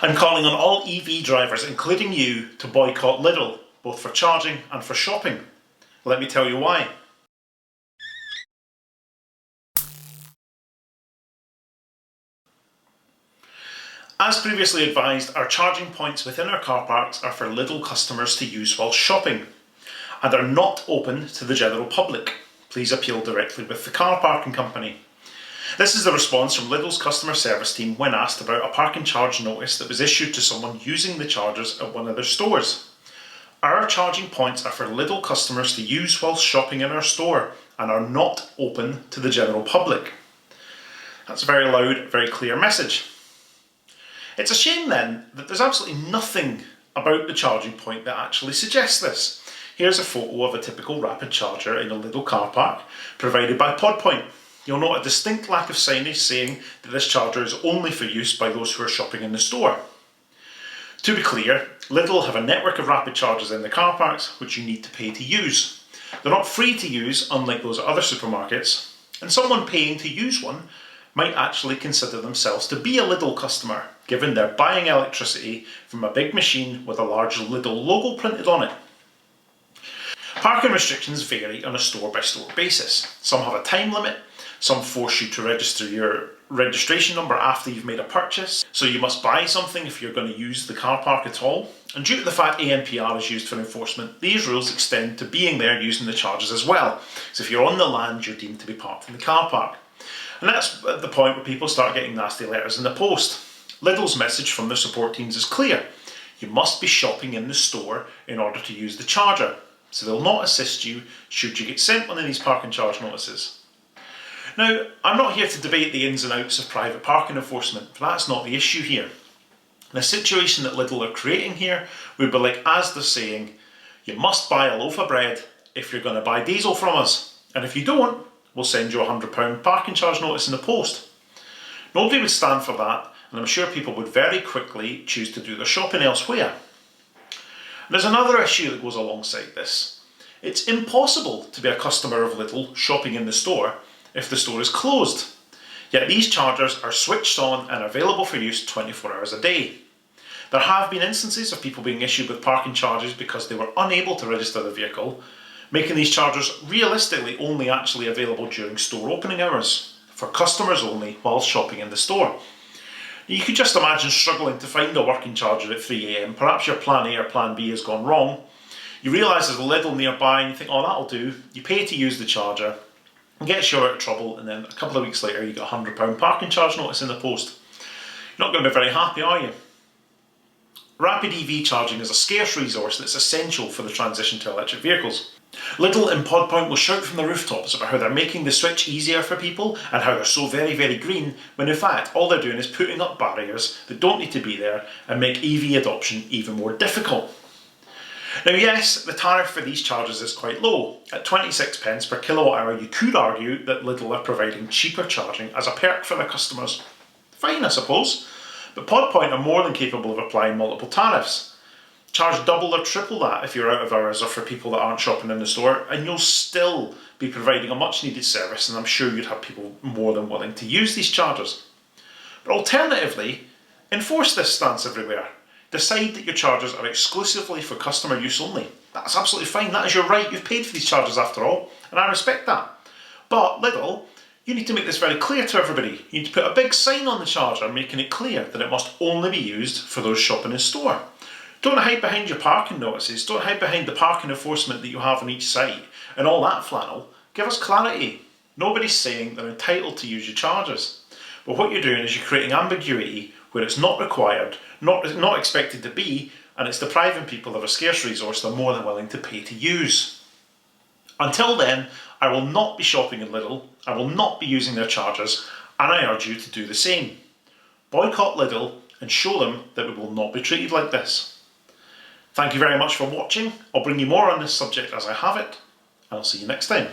I'm calling on all EV drivers, including you, to boycott Lidl, both for charging and for shopping. Let me tell you why. As previously advised, our charging points within our car parks are for Lidl customers to use while shopping, and are not open to the general public. Please appeal directly with the car parking company. This is the response from Lidl's customer service team when asked about a parking charge notice that was issued to someone using the chargers at one of their stores. Our charging points are for Lidl customers to use while shopping in our store and are not open to the general public. That's a very loud, very clear message. It's a shame then that there's absolutely nothing about the charging point that actually suggests this. Here's a photo of a typical rapid charger in a Lidl car park provided by PodPoint. You'll note a distinct lack of signage saying that this charger is only for use by those who are shopping in the store. To be clear, Lidl have a network of rapid chargers in the car parks which you need to pay to use. They're not free to use, unlike those at other supermarkets, and someone paying to use one might actually consider themselves to be a Lidl customer, given they're buying electricity from a big machine with a large Lidl logo printed on it. Parking restrictions vary on a store-by-store basis. Some have a time limit, some force you to register your registration number after you've made a purchase, so you must buy something if you're going to use the car park at all. And due to the fact ANPR is used for enforcement, these rules extend to being there using the charges as well. So if you're on the land, you're deemed to be parked in the car park. And that's at the point where people start getting nasty letters in the post. Lidl's message from their support teams is clear. You must be shopping in the store in order to use the charger. So they'll not assist you should you get sent one of these parking charge notices. Now, I'm not here to debate the ins and outs of private parking enforcement, but that's not the issue here. The situation that Lidl are creating here would be like Asda saying, you must buy a loaf of bread if you're going to buy diesel from us, and if you don't, we'll send you a £100 parking charge notice in the post. Nobody would stand for that, and I'm sure people would very quickly choose to do their shopping elsewhere. There's another issue that goes alongside this. It's impossible to be a customer of Lidl shopping in the store if the store is closed. Yet these chargers are switched on and available for use 24 hours a day. There have been instances of people being issued with parking charges because they were unable to register their vehicle, making these chargers realistically only actually available during store opening hours, for customers only while shopping in the store. You could just imagine struggling to find a working charger at 3 AM. Perhaps your plan A or plan B has gone wrong. You realise there's a Lidl nearby and you think, oh, that'll do. You pay to use the charger, and gets you out of trouble, and then a couple of weeks later you get a £100 parking charge notice in the post. You're not going to be very happy, are you? Rapid EV charging is a scarce resource that's essential for the transition to electric vehicles. Lidl and PodPoint will shout from the rooftops about how they're making the switch easier for people and how they're so very, very green, when in fact all they're doing is putting up barriers that don't need to be there and make EV adoption even more difficult. Now yes, the tariff for these chargers is quite low. At 26 pence per kilowatt hour, you could argue that Lidl are providing cheaper charging as a perk for their customers. Fine, I suppose, but PodPoint are more than capable of applying multiple tariffs. Charge double or triple that if you're out of hours or for people that aren't shopping in the store, and you'll still be providing a much needed service, and I'm sure you'd have people more than willing to use these chargers. But alternatively, enforce this stance everywhere. Decide that your chargers are exclusively for customer use only. That's absolutely fine, that is your right, you've paid for these chargers after all, and I respect that. But Lidl, you need to make this very clear to everybody. You need to put a big sign on the charger making it clear that it must only be used for those shopping in store. Don't hide behind your parking notices, don't hide behind the parking enforcement that you have on each site and all that flannel. Give us clarity. Nobody's saying they're entitled to use your chargers. But what you're doing is you're creating ambiguity where it's not required, not expected to be, and it's depriving people of a scarce resource they're more than willing to pay to use. Until then, I will not be shopping in Lidl, I will not be using their chargers, and I urge you to do the same. Boycott Lidl and show them that we will not be treated like this. Thank you very much for watching. I'll bring you more on this subject as I have it, and I'll see you next time.